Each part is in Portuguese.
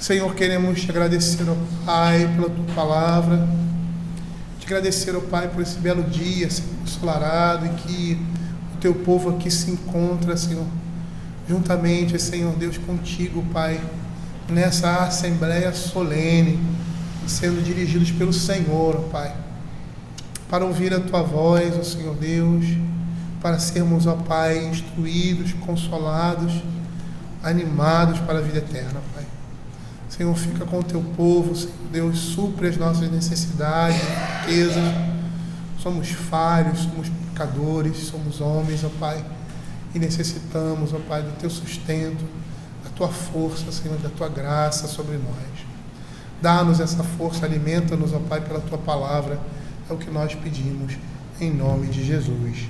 Senhor, queremos te agradecer, ó Pai, pela tua palavra, te agradecer, ó Pai, por esse belo dia, Senhor, ensolarado, em que o teu povo aqui se encontra, Senhor, juntamente, Senhor Deus, contigo, Pai, nessa assembleia solene, sendo dirigidos pelo Senhor, ó Pai, para ouvir a tua voz, ó Senhor Deus, para sermos, ó Pai, instruídos, consolados, animados para a vida eterna, Pai. Senhor, fica com o teu povo, Senhor Deus, supre as nossas necessidades, riquezas. Somos falhos, somos pecadores, somos homens, ó Pai, e necessitamos, ó Pai, do teu sustento, da tua força, Senhor, da tua graça sobre nós. Dá-nos essa força, alimenta-nos, ó Pai, pela tua palavra, é o que nós pedimos, em nome de Jesus.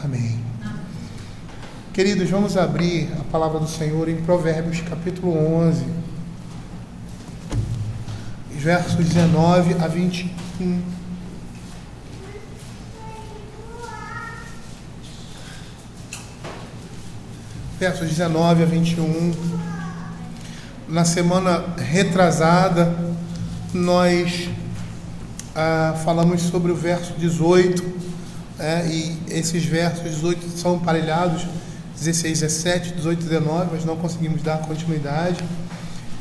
Amém. Queridos, vamos abrir a palavra do Senhor em Provérbios capítulo 11, versos 19 a 21. Versos 19 a 21. Na semana retrasada, nós falamos sobre o verso 18, e esses versos 18 são emparelhados, 16, 17, 18 e 19, mas não conseguimos dar continuidade.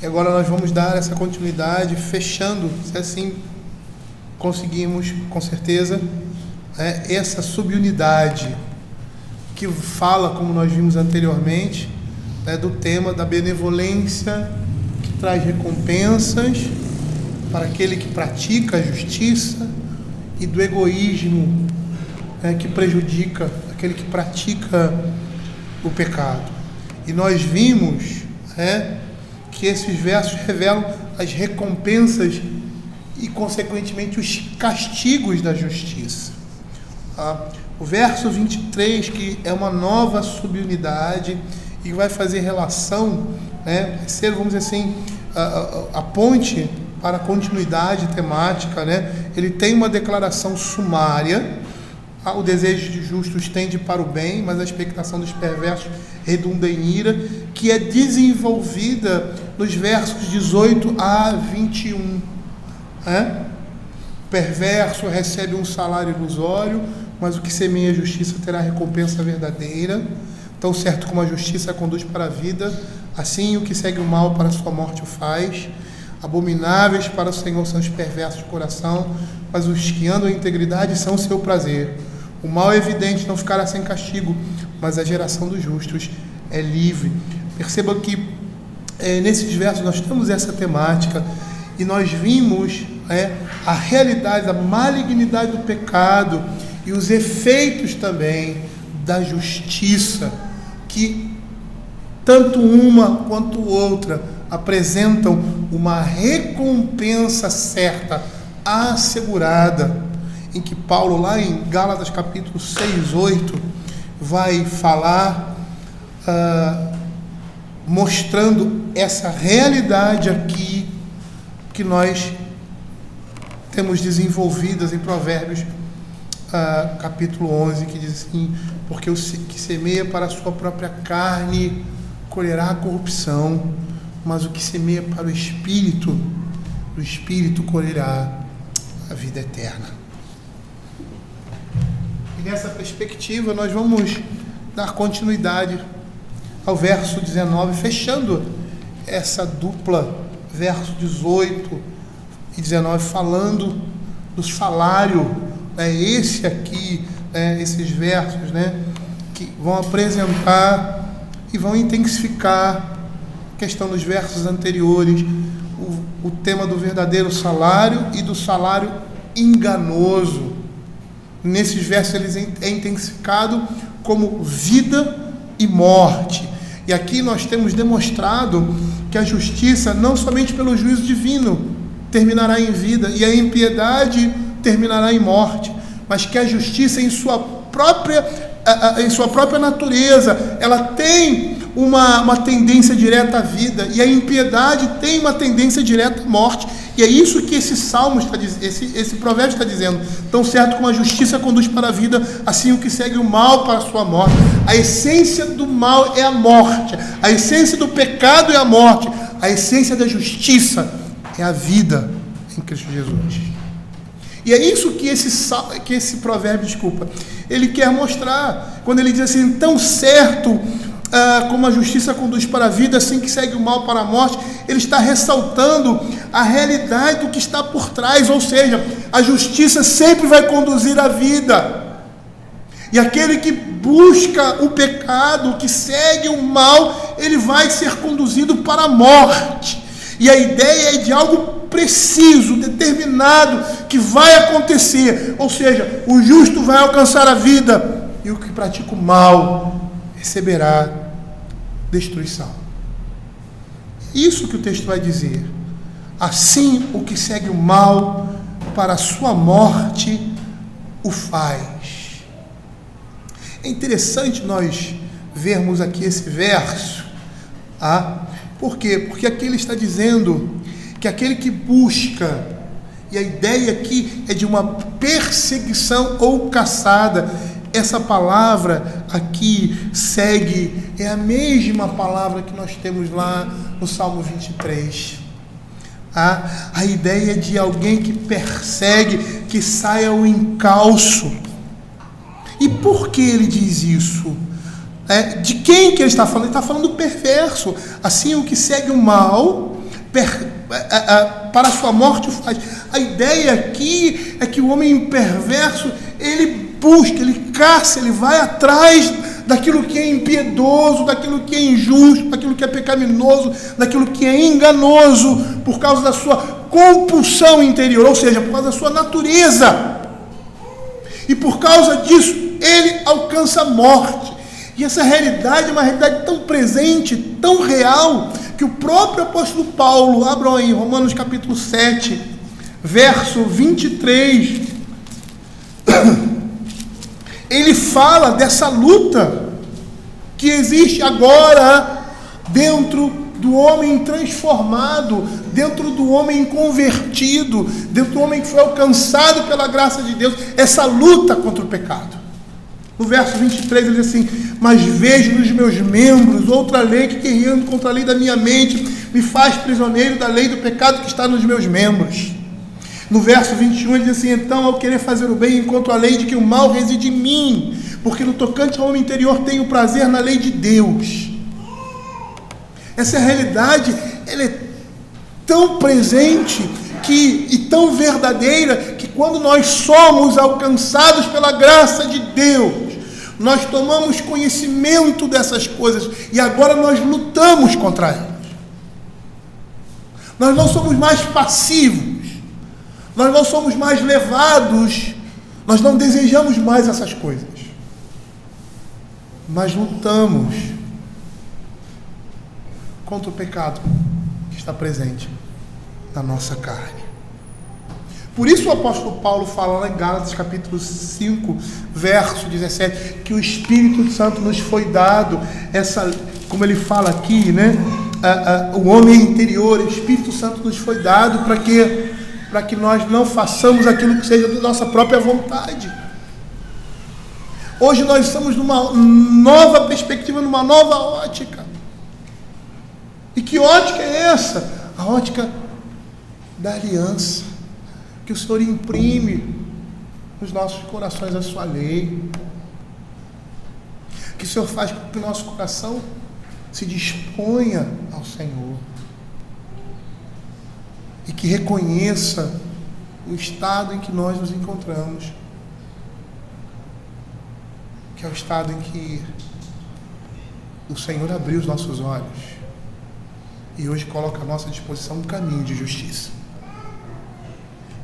E agora nós vamos dar essa continuidade, fechando, se assim conseguimos, com certeza, essa subunidade que fala, como nós vimos anteriormente, do tema da benevolência que traz recompensas para aquele que pratica a justiça e do egoísmo que prejudica aquele que pratica o pecado. E nós vimos que esses versos revelam as recompensas e, consequentemente, os castigos da justiça. O verso 23, que é uma nova subunidade e vai fazer relação, ser, vamos dizer assim, a ponte para a continuidade temática, ele tem uma declaração sumária. O desejo de justos tende para o bem, mas a expectação dos perversos redunda em ira, que é desenvolvida nos versos 18 a 21. O perverso recebe um salário ilusório, mas o que semeia a justiça terá recompensa verdadeira. Tão certo como a justiça conduz para a vida, assim o que segue o mal para a sua morte o faz. Abomináveis para o Senhor são os perversos de coração, mas os que andam em integridade são o seu prazer. O mal é evidente, não ficará sem castigo, mas a geração dos justos é livre. Perceba que nesses versos nós temos essa temática e nós vimos a realidade, a malignidade do pecado e os efeitos também da justiça, que tanto uma quanto outra apresentam uma recompensa certa, assegurada, em que Paulo, lá em Gálatas capítulo 6, 8, vai falar, mostrando essa realidade aqui que nós temos desenvolvidas em Provérbios capítulo 11, que diz assim: porque o que semeia para a sua própria carne colherá a corrupção, mas o que semeia para o Espírito, do Espírito colherá a vida eterna. E nessa perspectiva nós vamos dar continuidade ao verso 19, fechando essa dupla, verso 18 e 19, falando do salário. Esse aqui, esses versos, que vão apresentar e vão intensificar a questão dos versos anteriores, o tema do verdadeiro salário e do salário enganoso. Nesses versos ele é intensificado como vida e morte. E aqui nós temos demonstrado que a justiça, não somente pelo juízo divino, terminará em vida, e a impiedade terminará em morte, mas que a justiça em sua própria natureza, ela tem uma tendência direta à vida, e a impiedade tem uma tendência direta à morte. E é isso que esse salmo está dizendo, esse provérbio está dizendo: tão certo como a justiça conduz para a vida, assim o que segue o mal para a sua morte. A essência do mal é a morte, a essência do pecado é a morte. A essência da justiça é a vida em Cristo Jesus. E é isso que esse provérbio, ele quer mostrar. Quando ele diz assim, tão certo como a justiça conduz para a vida, assim que segue o mal para a morte, ele está ressaltando a realidade do que está por trás, ou seja, a justiça sempre vai conduzir à vida. E aquele que busca o pecado, que segue o mal, ele vai ser conduzido para a morte. E a ideia é de algo preciso, determinado, que vai acontecer. Ou seja, o justo vai alcançar a vida, e o que pratica o mal receberá destruição. Isso que o texto vai dizer. Assim, o que segue o mal para a sua morte o faz. É interessante nós vermos aqui esse verso. Por quê? Porque aqui ele está dizendo que aquele que busca, e a ideia aqui é de uma perseguição ou caçada. Essa palavra aqui, segue, é a mesma palavra que nós temos lá no Salmo 23. A ideia de alguém que persegue, que sai ao encalço. E por que ele diz isso? De quem que ele está falando? Ele está falando do perverso. Assim, o que segue o mal, para a sua morte o faz. A ideia aqui é que o homem perverso, ele busca, ele caça, ele vai atrás daquilo que é impiedoso, daquilo que é injusto, daquilo que é pecaminoso, daquilo que é enganoso, por causa da sua compulsão interior, ou seja, por causa da sua natureza. E por causa disso, ele alcança a morte. E essa realidade é uma realidade tão presente, tão real, que o próprio apóstolo Paulo, abram aí, Romanos capítulo 7, verso 23, ele fala dessa luta que existe agora dentro do homem transformado, dentro do homem convertido, dentro do homem que foi alcançado pela graça de Deus, essa luta contra o pecado. No verso 23 ele diz assim: mas vejo nos meus membros outra lei que guerreando contra a lei da minha mente, me faz prisioneiro da lei do pecado que está nos meus membros. No verso 21 ele diz assim: então, ao querer fazer o bem, encontro a lei de que o mal reside em mim, porque no tocante ao homem interior tenho prazer na lei de Deus. Essa realidade, ela é tão presente e tão verdadeira, que quando nós somos alcançados pela graça de Deus, nós tomamos conhecimento dessas coisas e agora nós lutamos contra elas. Nós não somos mais passivos, nós não somos mais levados, nós não desejamos mais essas coisas. Nós lutamos contra o pecado que está presente na nossa carne. Por isso o apóstolo Paulo fala lá em Gálatas capítulo 5, verso 17, que o Espírito Santo nos foi dado, como ele fala aqui, né? O homem interior, o Espírito Santo nos foi dado para que nós não façamos aquilo que seja da nossa própria vontade. Hoje nós estamos numa nova perspectiva, numa nova ótica. E que ótica é essa? A ótica da aliança, que o Senhor imprime nos nossos corações a sua lei, que o Senhor faz com que o nosso coração se disponha ao Senhor e que reconheça o estado em que nós nos encontramos, que é o estado em que o Senhor abriu os nossos olhos e hoje coloca à nossa disposição um caminho de justiça.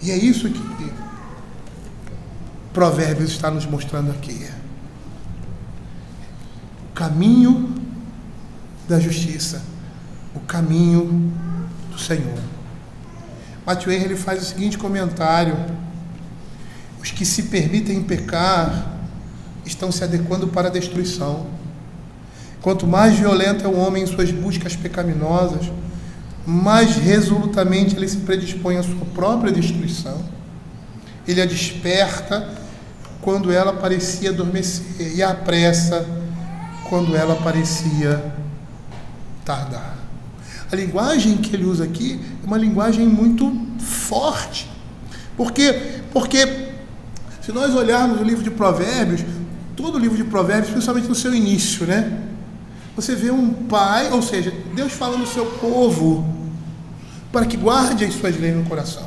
E é isso que Provérbios está nos mostrando aqui. O caminho da justiça, o caminho do Senhor. Matthew Henry, ele faz o seguinte comentário: os que se permitem pecar estão se adequando para a destruição. Quanto mais violento é o homem em suas buscas pecaminosas, mais resolutamente ele se predispõe à sua própria destruição. Ele a desperta quando ela parecia adormecer e a apressa quando ela parecia tardar. A linguagem que ele usa aqui é uma linguagem muito forte. Por quê? Porque se nós olharmos o livro de Provérbios, todo o livro de Provérbios, principalmente no seu início, né? Você vê um pai, ou seja, Deus falando ao seu povo para que guarde as suas leis no coração,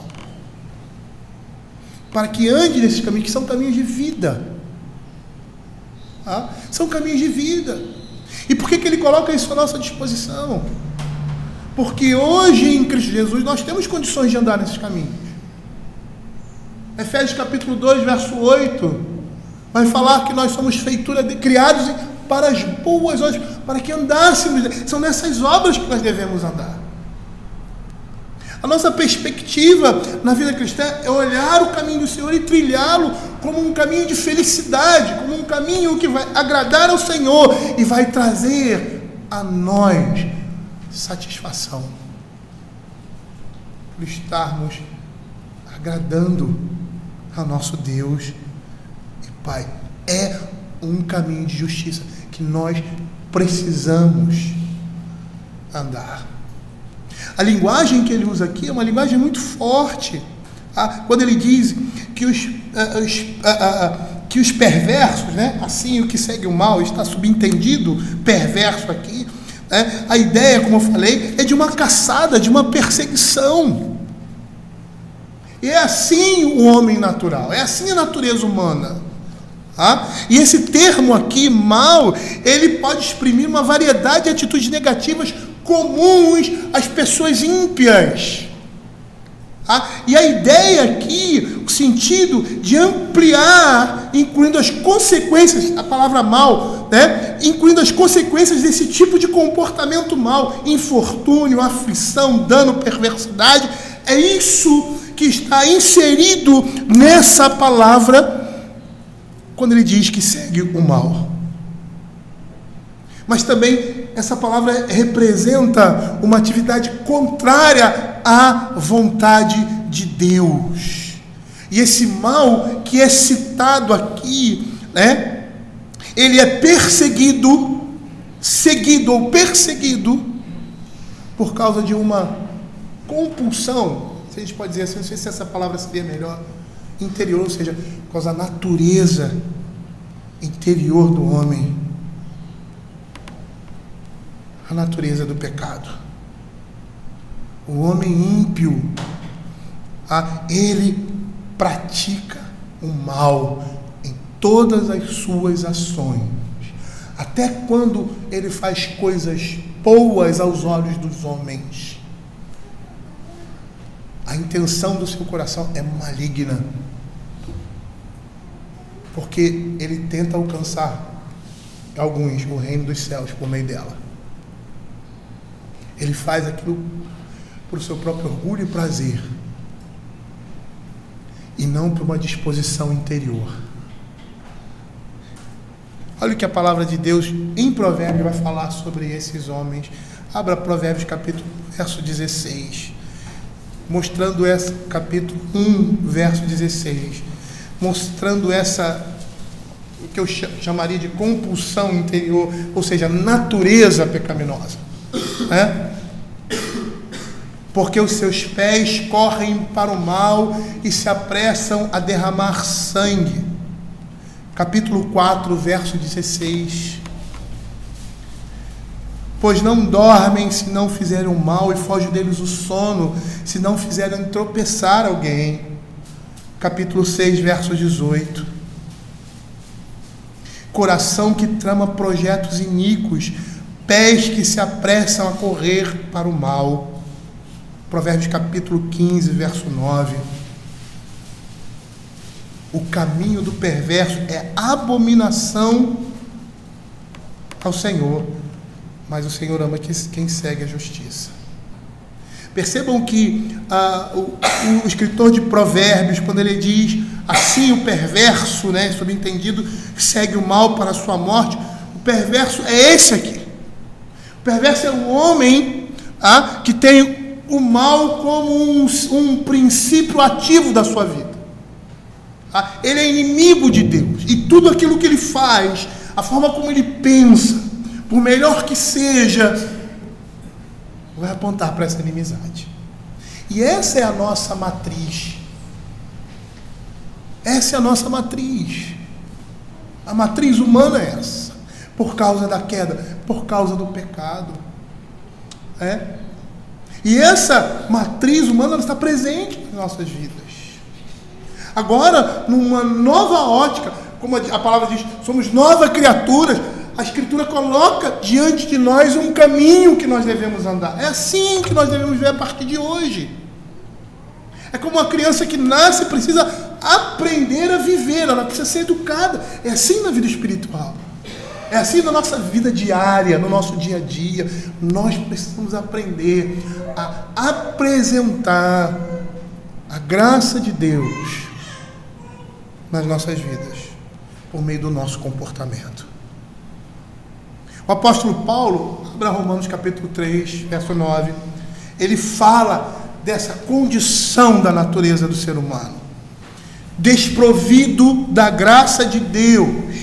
para que ande nesses caminhos, que são caminhos de vida. São caminhos de vida. E por que ele coloca isso à nossa disposição? Porque hoje em Cristo Jesus nós temos condições de andar nesses caminhos. Efésios capítulo 2, verso 8, vai falar que nós somos feitura criados para as boas obras, para que andássemos. São nessas obras que nós devemos andar. A nossa perspectiva na vida cristã é olhar o caminho do Senhor e trilhá-lo como um caminho de felicidade, como um caminho que vai agradar ao Senhor e vai trazer a nós satisfação por estarmos agradando ao nosso Deus e Pai. É um caminho de justiça que nós precisamos andar. A linguagem que ele usa aqui é uma linguagem muito forte. Quando ele diz que os perversos, né, assim o que segue o mal, está subentendido perverso aqui, né, a ideia, como eu falei, é de uma caçada, de uma perseguição. E é assim o homem natural, é assim a natureza humana. E esse termo aqui, mal, ele pode exprimir uma variedade de atitudes negativas comuns às pessoas ímpias. E a ideia aqui, o sentido de ampliar, incluindo as consequências, a palavra mal, né? Incluindo as consequências desse tipo de comportamento mal, infortúnio, aflição, dano, perversidade, é isso que está inserido nessa palavra quando ele diz que segue o mal. Mas também essa palavra representa uma atividade contrária à vontade de Deus. E esse mal que é citado aqui, né, ele é seguido ou perseguido por causa de uma compulsão, se a gente pode dizer assim, não sei se essa palavra seria melhor, interior, ou seja, por causa da natureza interior do homem, a natureza do pecado. O homem ímpio, ele pratica o mal em todas as suas ações, até quando ele faz coisas boas aos olhos dos homens. A intenção do seu coração é maligna, porque ele tenta alcançar alguns o reino dos céus por meio dela. Ele faz aquilo por seu próprio orgulho e prazer, e não por uma disposição interior. Olha o que a palavra de Deus em Provérbios vai falar sobre esses homens. Abra Provérbios capítulo 1, verso 16. Mostrando essa, capítulo 1, verso 16. Mostrando essa, o que eu chamaria de compulsão interior, ou seja, natureza pecaminosa. Porque os seus pés correm para o mal e se apressam a derramar sangue. Capítulo 4, verso 16. Pois não dormem se não fizerem o mal, e foge deles o sono se não fizerem tropeçar alguém. Capítulo 6, verso 18. Coração que trama projetos iníquos, pés que se apressam a correr para o mal. Provérbios capítulo 15, verso 9. O caminho do perverso é abominação ao Senhor, mas o Senhor ama quem segue a justiça. Percebam que o escritor de Provérbios, quando ele diz assim, o perverso, né, subentendido, segue o mal para a sua morte, o perverso é esse aqui. O perverso é o homem que tem o mal como um princípio ativo da sua vida. Ele é inimigo de Deus, e tudo aquilo que ele faz, a forma como ele pensa, por melhor que seja, vai apontar para essa inimizade. E essa é a nossa matriz. Essa é a nossa matriz. A matriz humana é essa. Por causa da queda, por causa do pecado. E essa matriz humana ela está presente nas nossas vidas. Agora, numa nova ótica, como a palavra diz, somos novas criaturas, a Escritura coloca diante de nós um caminho que nós devemos andar. É assim que nós devemos ver a partir de hoje. É como uma criança que nasce precisa aprender a viver, ela precisa ser educada. É assim na vida espiritual. É assim na nossa vida diária, no nosso dia a dia. Nós precisamos aprender a apresentar a graça de Deus nas nossas vidas, por meio do nosso comportamento. O apóstolo Paulo, abra Romanos capítulo 3, verso 9, ele fala dessa condição da natureza do ser humano, desprovido da graça de Deus.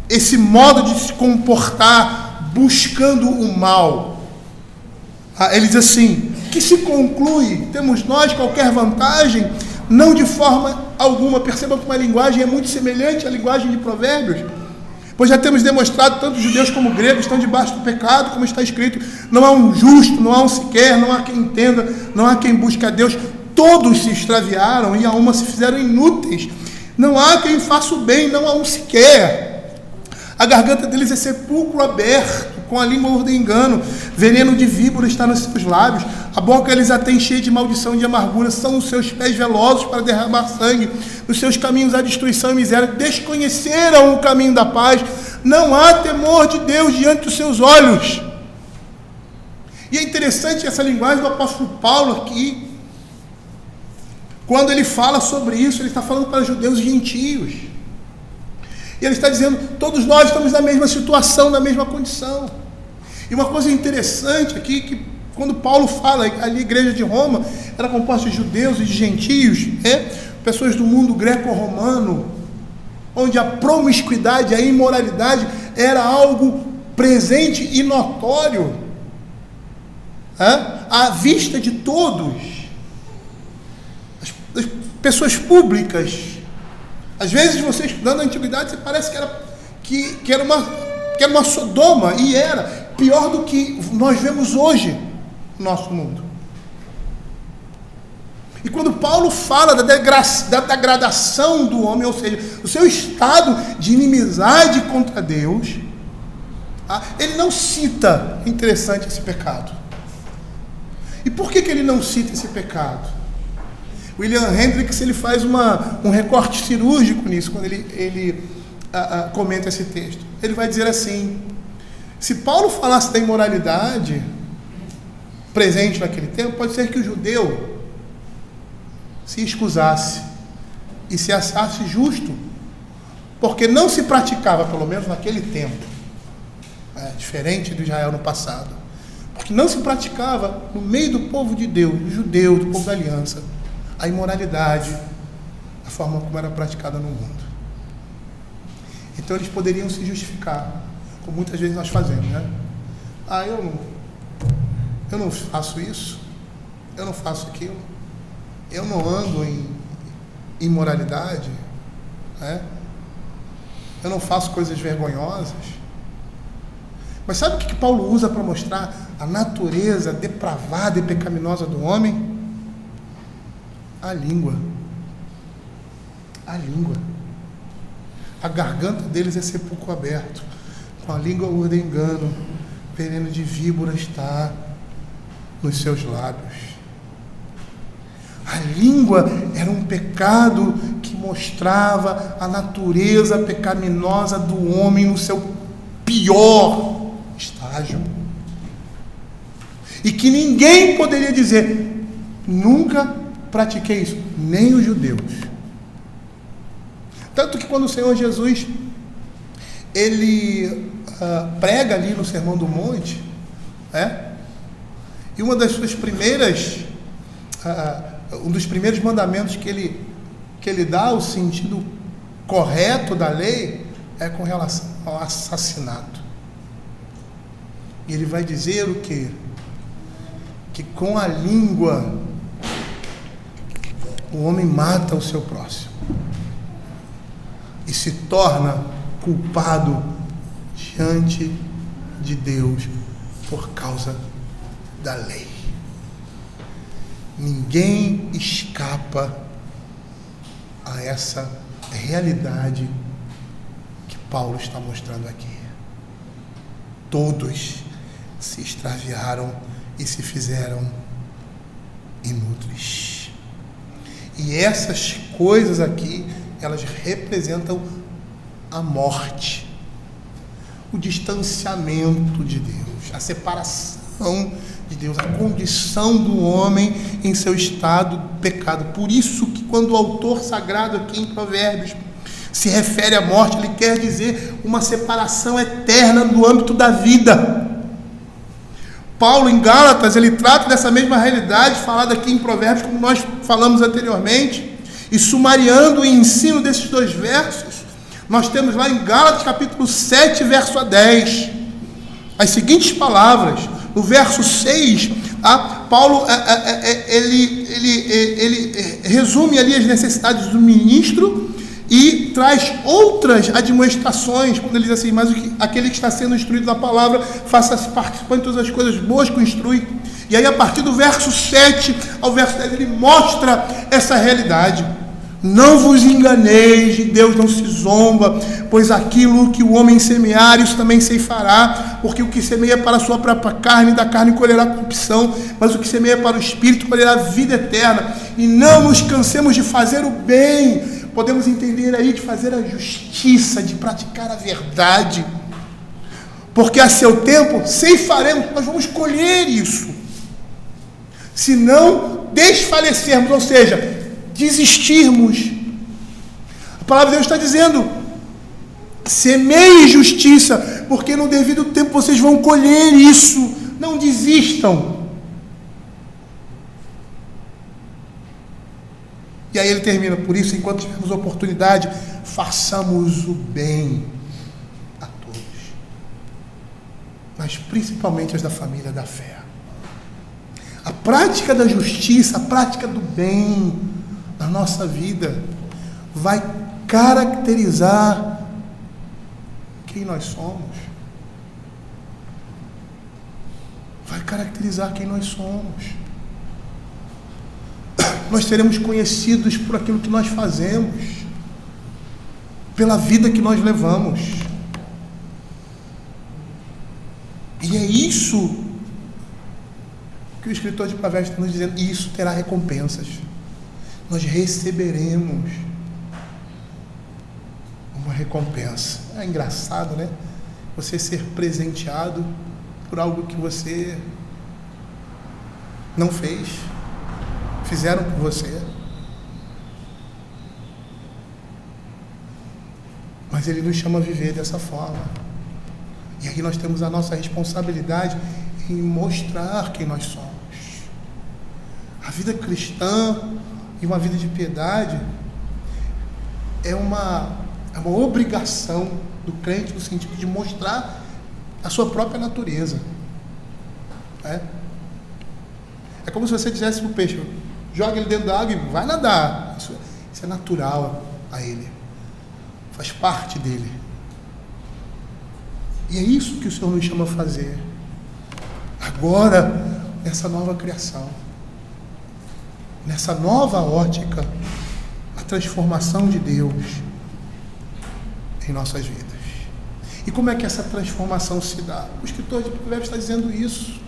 Esse modo de se comportar buscando o mal. Ele diz assim, que se conclui, temos nós qualquer vantagem? Não de forma alguma. Perceba que uma linguagem é muito semelhante à linguagem de Provérbios, pois já temos demonstrado, tanto judeus como gregos estão debaixo do pecado, como está escrito, não há um justo, não há um sequer, não há quem entenda, não há quem busque a Deus, todos se extraviaram e a uma se fizeram inúteis, não há quem faça o bem, não há um sequer. A garganta deles é sepulcro aberto, com a língua de engano, veneno de víbora está nos seus lábios, a boca eles a têm cheia de maldição e de amargura, são os seus pés velozes para derramar sangue, nos seus caminhos há destruição e miséria, desconheceram o caminho da paz, não há temor de Deus diante dos seus olhos. E é interessante essa linguagem do apóstolo Paulo aqui, quando ele fala sobre isso, ele está falando para judeus e gentios. E ele está dizendo, todos nós estamos na mesma situação, na mesma condição. E uma coisa interessante aqui, que quando Paulo fala, ali a igreja de Roma era composta de judeus e de gentios, pessoas do mundo greco-romano, onde a promiscuidade, a imoralidade era algo presente e notório, à vista de todos. As pessoas públicas. Às vezes você estudando a antiguidade, você parece que era uma Sodoma, e era pior do que nós vemos hoje no nosso mundo. E quando Paulo fala da degradação do homem, ou seja, o seu estado de inimizade contra Deus, ele não cita, interessante, esse pecado. E por que ele não cita esse pecado? William Hendricks ele faz um recorte cirúrgico nisso, quando ele comenta esse texto. Ele vai dizer assim, se Paulo falasse da imoralidade presente naquele tempo, pode ser que o judeu se excusasse e se achasse justo, porque não se praticava, pelo menos naquele tempo, diferente do Israel no passado, porque não se praticava no meio do povo de Deus, do judeu, do povo da aliança, a imoralidade, a forma como era praticada no mundo. Então eles poderiam se justificar, como muitas vezes nós fazemos, eu não faço isso, eu não faço aquilo, eu não ando em imoralidade, eu não faço coisas vergonhosas. Mas sabe o que Paulo usa para mostrar a natureza depravada e pecaminosa do homem? A língua. A língua. A garganta deles é sepulcro aberto, com a língua urda engano, veneno de víbora está nos seus lábios. A língua era um pecado que mostrava a natureza pecaminosa do homem no seu pior estágio. E que ninguém poderia dizer, nunca pratiquei isso, nem os judeus. Tanto que quando o Senhor Jesus ele prega ali no Sermão do Monte, e uma das suas primeiras um dos primeiros mandamentos que ele dá, o sentido correto da lei, é com relação ao assassinato. E ele vai dizer o quê? Que com a língua o homem mata o seu próximo e se torna culpado diante de Deus por causa da lei. Ninguém escapa a essa realidade que Paulo está mostrando aqui. Todos se extraviaram e se fizeram inúteis. E essas coisas aqui, elas representam a morte, o distanciamento de Deus, a separação de Deus, a condição do homem em seu estado de pecado. Por isso que quando o autor sagrado aqui em Provérbios se refere à morte, ele quer dizer uma separação eterna do âmbito da vida. Paulo, em Gálatas, ele trata dessa mesma realidade falada aqui em Provérbios, como nós falamos anteriormente, e sumariando o ensino desses dois versos, nós temos lá em Gálatas capítulo 7, verso 10, as seguintes palavras. No verso 6, Paulo ele resume ali as necessidades do ministro e traz outras admoestações, quando ele diz assim: mas aquele que está sendo instruído na palavra, faça-se participante de todas as coisas boas que o instrui. E aí, a partir do verso 7 ao verso 10, ele mostra essa realidade. Não vos enganeis, de Deus não se zomba, pois aquilo que o homem semear, isso também ceifará, porque o que semeia para a sua própria carne, da carne colherá corrupção, mas o que semeia para o Espírito colherá vida eterna. E não nos cansemos de fazer o bem. Podemos entender aí de fazer a justiça, de praticar a verdade, porque a seu tempo ceifaremos, nós vamos colher isso, se não desfalecermos, ou seja, desistirmos. A palavra de Deus está dizendo: semeie justiça, porque no devido tempo vocês vão colher isso. Não desistam. E aí ele termina: por isso, enquanto tivermos oportunidade, façamos o bem a todos, mas principalmente as da família da fé. A prática da justiça, a prática do bem na nossa vida vai caracterizar quem nós somos. Vai caracterizar quem nós somos. Nós seremos conhecidos por aquilo que nós fazemos, pela vida que nós levamos. E é isso que o escritor de Provérbios está nos dizendo: e isso terá recompensas. Nós receberemos uma recompensa. É engraçado, né? Você ser presenteado por algo que você não fez, fizeram por você. Mas ele nos chama a viver dessa forma. E aí nós temos a nossa responsabilidade em mostrar quem nós somos. A vida cristã e uma vida de piedade é uma obrigação do crente, no sentido de mostrar a sua própria natureza. É como se você dissesse para o peixe: joga ele dentro da água e vai nadar. Isso é natural a ele, faz parte dele. E é isso que o Senhor nos chama a fazer agora, nessa nova criação, nessa nova ótica, a transformação de Deus em nossas vidas. E como é que essa transformação se dá? O escritor de Provérbios está dizendo isso: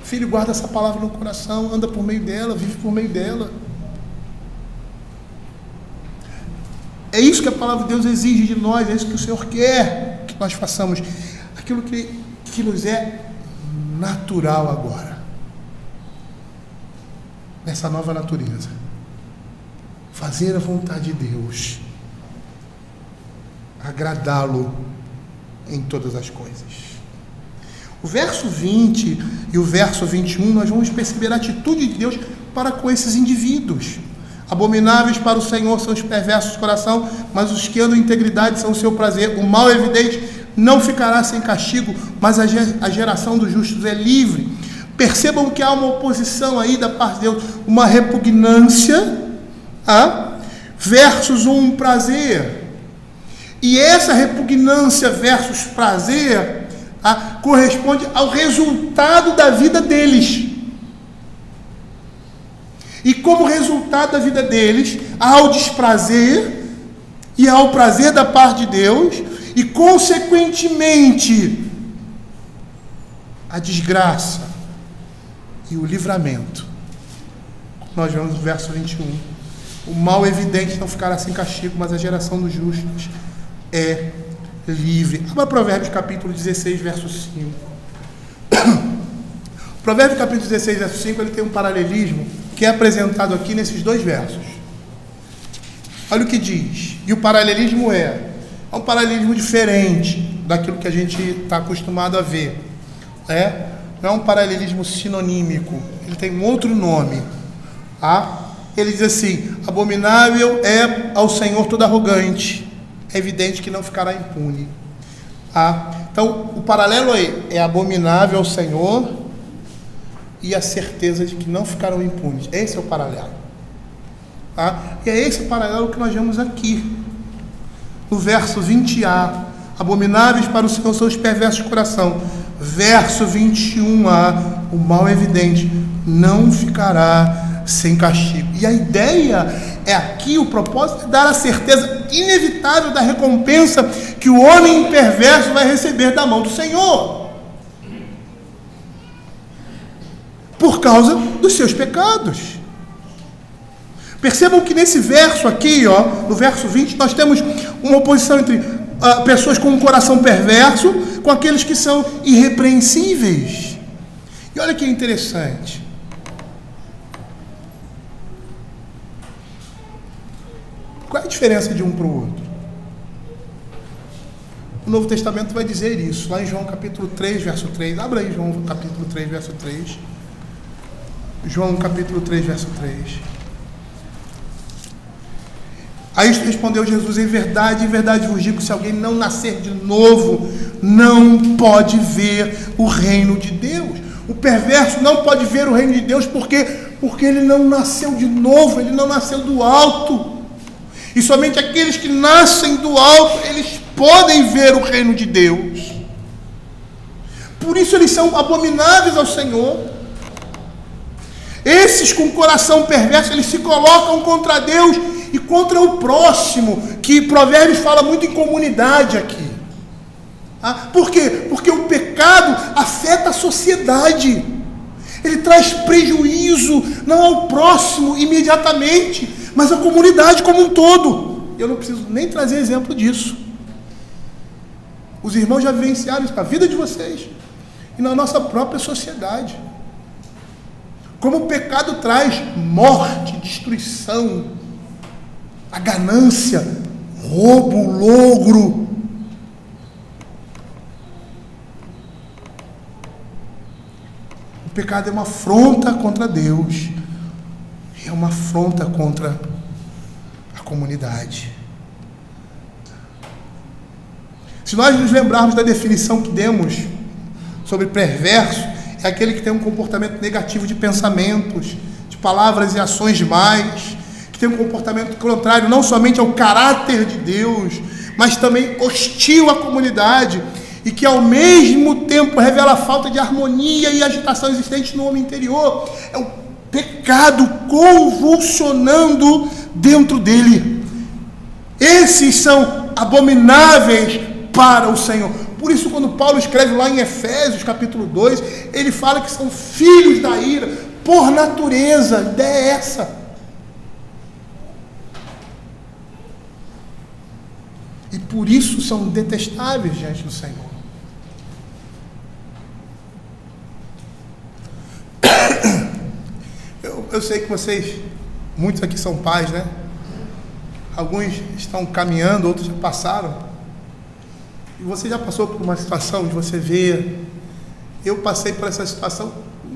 filho, guarda essa palavra no coração, anda por meio dela, vive por meio dela. É isso que a palavra de Deus exige de nós, é isso que o Senhor quer que nós façamos, aquilo que nos é natural agora, nessa nova natureza, fazer a vontade de Deus, agradá-lo em todas as coisas. O verso 20 e o verso 21, nós vamos perceber a atitude de Deus para com esses indivíduos. Abomináveis para o Senhor são os perversos de coração, mas os que andam em integridade são o seu prazer. O mal evidente não ficará sem castigo, mas a geração dos justos é livre. Percebam que há uma oposição aí da parte de Deus, uma repugnância versus um prazer. E essa repugnância versus prazer corresponde ao resultado da vida deles. E como resultado da vida deles, há o desprazer e há o prazer da parte de Deus, e consequentemente a desgraça e o livramento. Nós vemos no verso 21. O mal evidente não ficará sem castigo, mas a geração dos justos é livre. Abra Provérbios capítulo 16, verso 5. Provérbios capítulo 16, verso 5, ele tem um paralelismo que é apresentado aqui nesses dois versos. Olha o que diz. E o paralelismo é um paralelismo diferente daquilo que a gente está acostumado a ver. Não é um paralelismo sinonímico. Ele tem um outro nome. Ele diz assim: abominável é ao Senhor todo arrogante. É evidente que não ficará impune. Então, o paralelo aí é abominável ao Senhor e a certeza de que não ficarão impunes. Esse é o paralelo. E é esse o paralelo que nós vemos aqui. No verso 20a. Abomináveis para o Senhor são os perversos de coração. Verso 21a. O mal evidente não ficará sem castigo. E a ideia é aqui, o propósito é dar a certeza inevitável da recompensa que o homem perverso vai receber da mão do Senhor, por causa dos seus pecados. Percebam que nesse verso aqui, no verso 20, nós temos uma oposição entre pessoas com um coração perverso com aqueles que são irrepreensíveis. E olha que interessante. Qual é a diferença de um para o outro? O Novo Testamento vai dizer isso, lá em João capítulo 3, verso 3. Abra aí João capítulo 3, verso 3. João capítulo 3, verso 3. Aí respondeu Jesus: em verdade vos digo, se alguém não nascer de novo, não pode ver o reino de Deus. O perverso não pode ver o reino de Deus, porque ele não nasceu de novo, ele não nasceu do alto. E somente aqueles que nascem do alto, eles podem ver o reino de Deus. Por isso eles são abomináveis ao Senhor. Esses com coração perverso, eles se colocam contra Deus e contra o próximo, que Provérbios fala muito em comunidade aqui. Por quê? Porque o pecado afeta a sociedade. Ele traz prejuízo não ao próximo imediatamente, mas à comunidade como um todo. Eu não preciso nem trazer exemplo disso. Os irmãos já vivenciaram isso na vida de vocês e na nossa própria sociedade. Como o pecado traz morte, destruição, a ganância, roubo, logro. O pecado é uma afronta contra Deus, é uma afronta contra a comunidade. Se nós nos lembrarmos da definição que demos sobre perverso, é aquele que tem um comportamento negativo de pensamentos, de palavras e ações demais, que tem um comportamento contrário não somente ao caráter de Deus, mas também hostil à comunidade, e que ao mesmo tempo revela a falta de harmonia e agitação existente no homem interior. É o pecado convulsionando dentro dele. Esses são abomináveis para o Senhor. Por isso, quando Paulo escreve lá em Efésios capítulo 2, ele fala que são filhos da ira por natureza. A ideia é essa. E por isso são detestáveis diante do Senhor. Eu sei que vocês, muitos aqui são pais, né? Alguns estão caminhando, outros já passaram. E você já passou por uma situação de você ver... Eu passei por essa situação,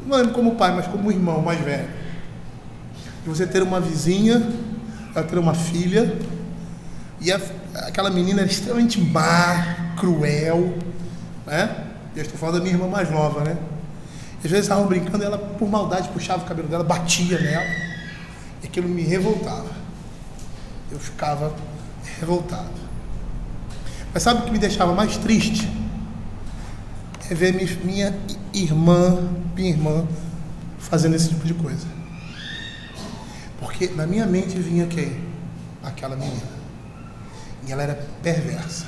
não como pai, mas como irmão mais velho. De você ter uma vizinha, ela ter uma filha, e aquela menina era extremamente má cruel, né? Eu estou falando da minha irmã mais nova, né? Às vezes estavam brincando, ela por maldade puxava o cabelo dela, batia nela, e aquilo me revoltava. Eu ficava revoltado. Mas sabe o que me deixava mais triste? É ver minha irmã fazendo esse tipo de coisa. Porque na minha mente vinha quem? Aquela menina. E ela era perversa.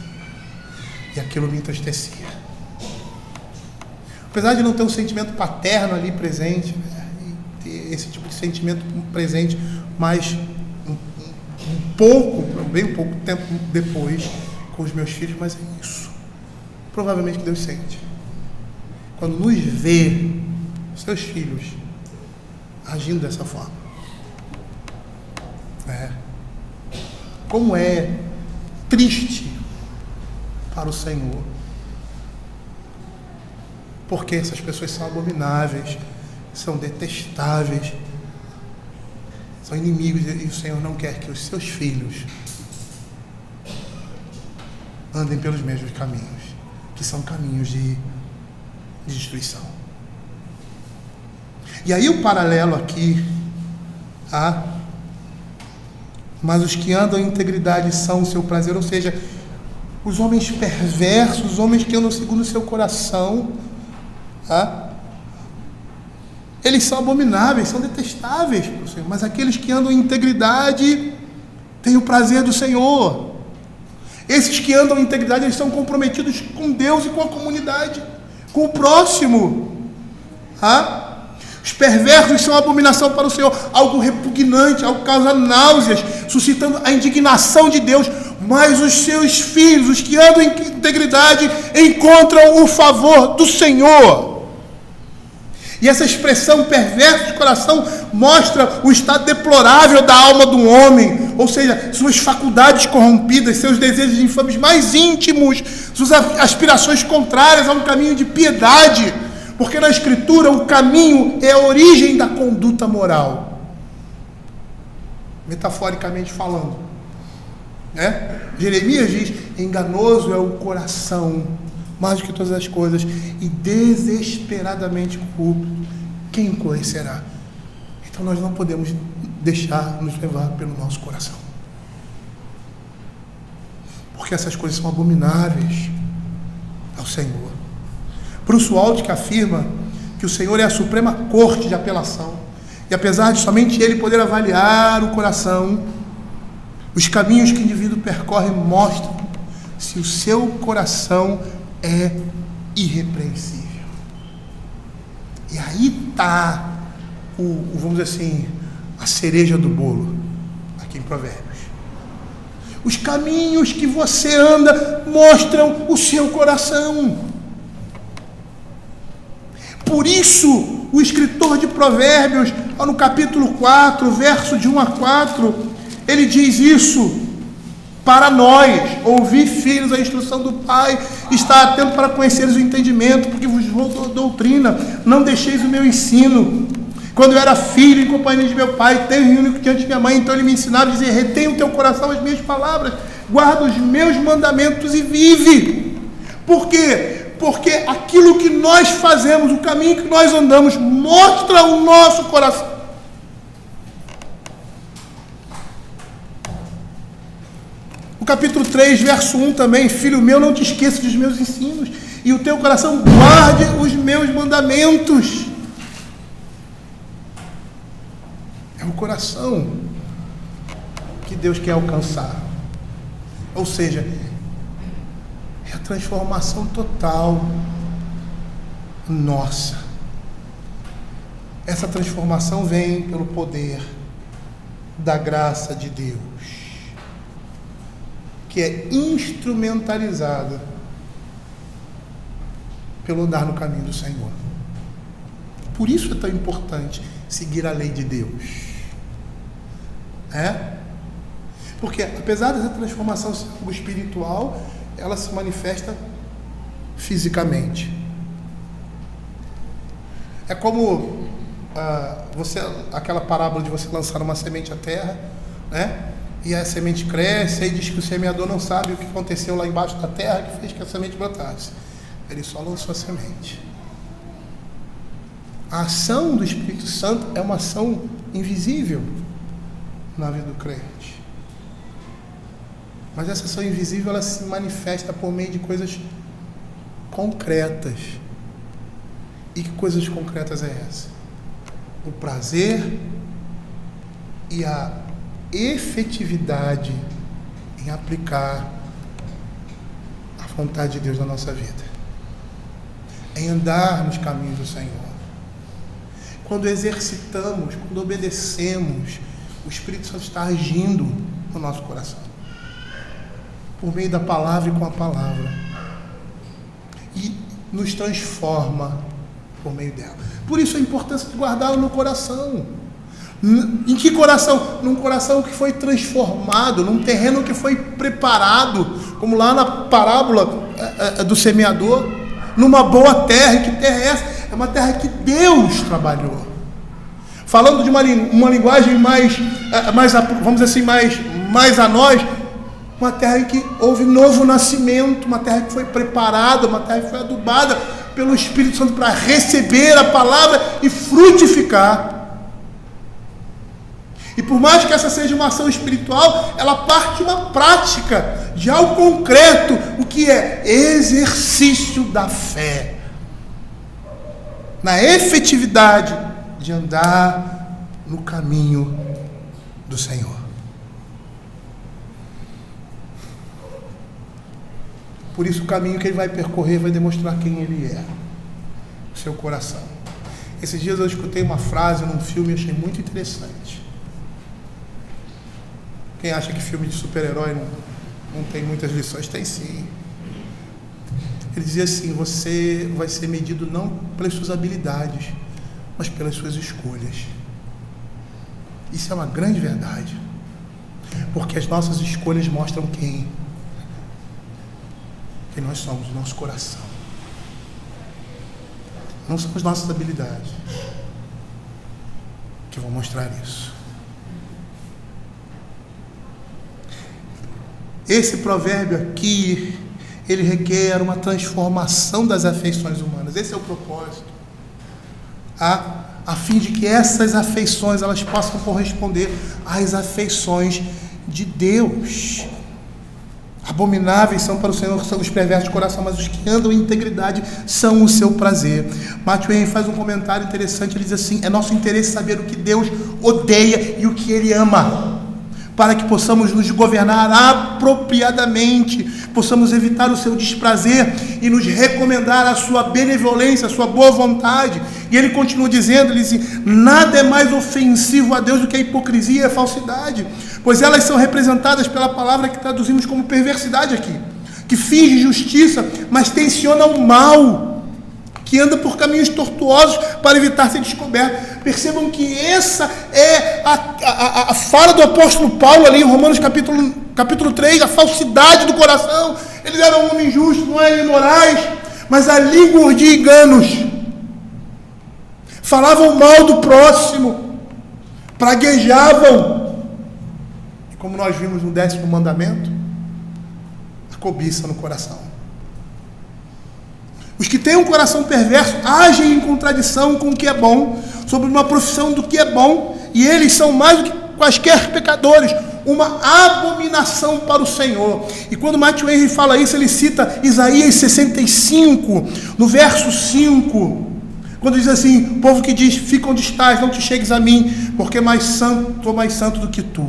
E aquilo me entristecia. Apesar de não ter um sentimento paterno ali presente, né, e ter esse tipo de sentimento presente, mas bem um pouco tempo depois, com os meus filhos, mas é isso. Provavelmente que Deus sente. Quando nos vê, seus filhos, agindo dessa forma. Como é triste para o Senhor. Porque essas pessoas são abomináveis, são detestáveis, são inimigos, e o Senhor não quer que os seus filhos andem pelos mesmos caminhos, que são caminhos de destruição. E aí o paralelo aqui, mas os que andam em integridade são o seu prazer, ou seja, os homens perversos, os homens que andam segundo o seu coração, eles são abomináveis, são detestáveis para o Senhor, mas aqueles que andam em integridade têm o prazer do Senhor. Esses que andam em integridade, eles são comprometidos com Deus e com a comunidade, com o próximo. Os perversos são abominação para o Senhor, algo repugnante, algo que causa náuseas, suscitando a indignação de Deus. Mas os seus filhos, os que andam em integridade, encontram o favor do Senhor. E essa expressão perverso de coração mostra o estado deplorável da alma do homem, ou seja, suas faculdades corrompidas, seus desejos infames mais íntimos, suas aspirações contrárias a um caminho de piedade, porque na Escritura o caminho é a origem da conduta moral, metaforicamente falando, né? Jeremias diz: enganoso é o coração mais do que todas as coisas, e desesperadamente corrupto, quem o conhecerá? Então nós não podemos deixar nos levar pelo nosso coração, porque essas coisas são abomináveis ao Senhor. Bruce Waltke afirma que o Senhor é a suprema corte de apelação, e apesar de somente Ele poder avaliar o coração, os caminhos que o indivíduo percorre mostram se o seu coração é irrepreensível. E aí está vamos dizer assim, a cereja do bolo aqui em Provérbios. Os caminhos que você anda mostram o seu coração. Por isso, o escritor de Provérbios, no capítulo 4, verso de 1 a 4, ele diz isso: para nós, ouvi, filhos, a instrução do Pai, está atento para conheceres o entendimento, porque vos dou doutrina, não deixeis o meu ensino. Quando eu era filho, em companhia de meu pai, tenho único diante de minha mãe, então ele me ensinava a dizer: retém o teu coração as minhas palavras, guarda os meus mandamentos e vive. Por quê? Porque aquilo que nós fazemos, o caminho que nós andamos, mostra o nosso coração. No capítulo 3, verso 1 também: filho meu, não te esqueças dos meus ensinos, e o teu coração guarde os meus mandamentos. É o coração que Deus quer alcançar. Ou seja, é a transformação total nossa. Essa transformação vem pelo poder da graça de Deus, que é instrumentalizada pelo andar no caminho do Senhor. Por isso é tão importante seguir a lei de Deus. Porque apesar dessa transformação ser algo espiritual, ela se manifesta fisicamente. É como aquela parábola de você lançar uma semente à terra, né? e a semente cresce, aí diz que o semeador não sabe o que aconteceu lá embaixo da terra que fez que a semente brotasse. Ele só lançou a semente. A ação do Espírito Santo é uma ação invisível na vida do crente. Mas essa ação invisível, ela se manifesta por meio de coisas concretas. E que coisas concretas é essa? O prazer e a efetividade em aplicar a vontade de Deus na nossa vida, em andar nos caminhos do Senhor. Quando exercitamos, quando obedecemos, o Espírito Santo está agindo no nosso coração, por meio da palavra e com a palavra, e nos transforma por meio dela. Por isso a importância de guardá-lo no coração. Em que coração? Num coração que foi transformado, num terreno que foi preparado, como lá na parábola do semeador, numa boa terra. E que terra é essa? É uma terra que Deus trabalhou. Falando de uma linguagem mais, vamos dizer assim, mais a nós, uma terra em que houve novo nascimento, uma terra que foi preparada, uma terra que foi adubada pelo Espírito Santo para receber a palavra e frutificar. E por mais que essa seja uma ação espiritual, ela parte de uma prática, de algo concreto, o que é exercício da fé, na efetividade de andar no caminho do Senhor. Por isso o caminho que ele vai percorrer vai demonstrar quem ele é, o seu coração. Esses dias eu escutei uma frase num filme e achei muito interessante. Quem acha que filme de super-herói não tem muitas lições? Tem sim. Ele dizia assim: você vai ser medido não pelas suas habilidades, mas pelas suas escolhas. Isso é uma grande verdade, porque as nossas escolhas mostram quem nós somos, o nosso coração. Não são as nossas habilidades que vão mostrar isso. Esse provérbio aqui, ele requer uma transformação das afeições humanas. Esse é o propósito. A fim de que essas afeições elas possam corresponder às afeições de Deus. Abomináveis são para o Senhor os perversos de coração, mas os que andam em integridade são o seu prazer. Matthew Henry faz um comentário interessante. Ele diz assim: é nosso interesse saber o que Deus odeia e o que Ele ama, para que possamos nos governar apropriadamente, possamos evitar o seu desprazer e nos recomendar a sua benevolência, a sua boa vontade. E ele continua dizendo, ele diz: nada é mais ofensivo a Deus do que a hipocrisia e a falsidade, pois elas são representadas pela palavra que traduzimos como perversidade aqui, que finge justiça, mas tenciona o mal, que anda por caminhos tortuosos para evitar ser descoberto. Percebam que essa é a fala do apóstolo Paulo ali em Romanos capítulo 3, a falsidade do coração. Eles eram homens justos, não eram imorais, mas a língua urdia enganos. Falavam mal do próximo, praguejavam. E como nós vimos no 10º mandamento, a cobiça no coração. Os que têm um coração perverso agem em contradição com o que é bom, sobre uma profissão do que é bom, e eles são mais do que quaisquer pecadores, uma abominação para o Senhor. E quando Matthew Henry fala isso, ele cita Isaías 65, no verso 5, quando diz assim: povo que diz, fica onde estás, não te chegues a mim, porque sou mais santo do que tu.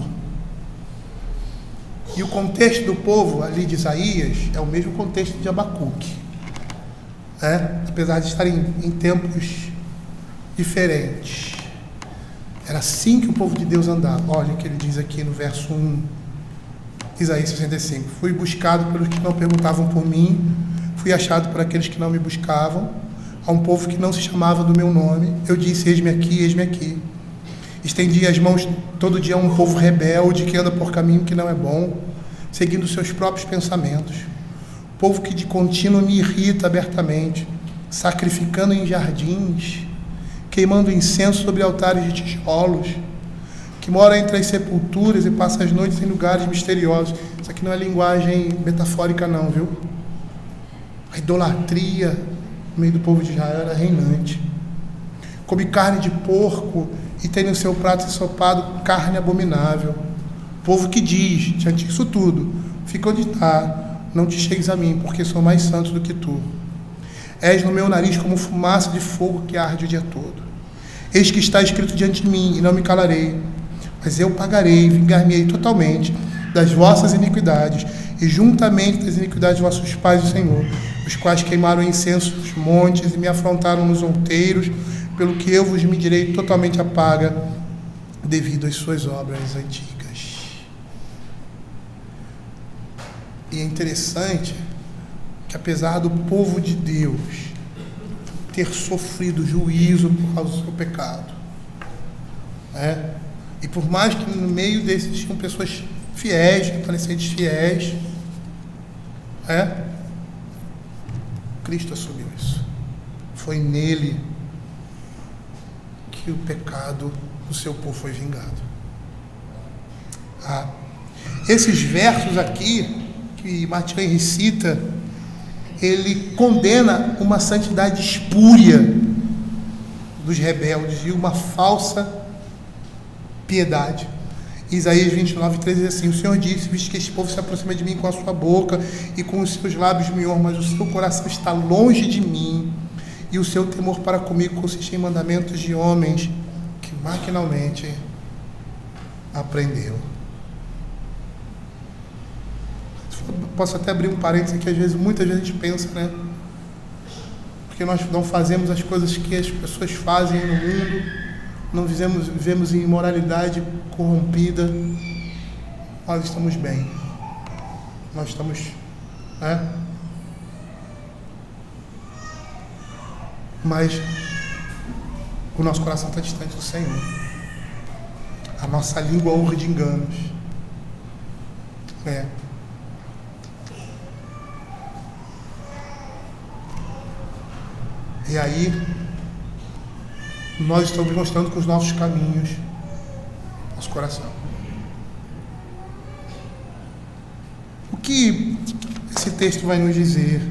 E o contexto do povo ali de Isaías é o mesmo contexto de Abacuque. Apesar de estarem em tempos diferentes, era assim que o povo de Deus andava. Olha o que ele diz aqui no verso 1, Isaías 65: fui buscado pelos que não perguntavam por mim, fui achado por aqueles que não me buscavam. A um povo que não se chamava do meu nome, eu disse: eis-me aqui, eis-me aqui. Estendi as mãos todo dia a um povo rebelde que anda por caminho que não é bom, seguindo seus próprios pensamentos. Povo que de contínuo me irrita abertamente, sacrificando em jardins, queimando incenso sobre altares de tijolos, que mora entre as sepulturas e passa as noites em lugares misteriosos. Isso aqui não é linguagem metafórica não, viu? A idolatria no meio do povo de Israel era reinante. Come carne de porco e tem no seu prato ensopado carne abominável. Povo que diz, diante disso tudo, fica onde está, não te chegues a mim, porque sou mais santo do que tu. És no meu nariz como fumaça de fogo que arde o dia todo. Eis que está escrito diante de mim, e não me calarei, mas eu pagarei, vingar-me-ei totalmente das vossas iniquidades, e juntamente das iniquidades de vossos pais, o Senhor, os quais queimaram incenso nos montes e me afrontaram nos outeiros, pelo que eu vos medirei totalmente a paga, devido às suas obras antigas. E é interessante que, apesar do povo de Deus ter sofrido juízo por causa do seu pecado, e por mais que no meio desses tinham pessoas fiéis, remanescentes fiéis, Cristo assumiu isso. Foi nele que o pecado do seu povo foi vingado. Esses versos aqui que Martin Henry cita, ele condena uma santidade espúria dos rebeldes e uma falsa piedade. Isaías 29:13 diz assim: o Senhor disse, visto que este povo se aproxima de mim com a sua boca e com os seus lábios me honra, mas o seu coração está longe de mim, e o seu temor para comigo consiste em mandamentos de homens que maquinalmente aprendeu. Posso até abrir um parênteses aqui, muitas vezes a gente pensa, porque nós não fazemos as coisas que as pessoas fazem no mundo, não vivemos em imoralidade corrompida, nós estamos bem, nós estamos, mas o nosso coração está distante do Senhor, a nossa língua urde enganos, E aí, nós estamos mostrando com os nossos caminhos, nosso coração. O que esse texto vai nos dizer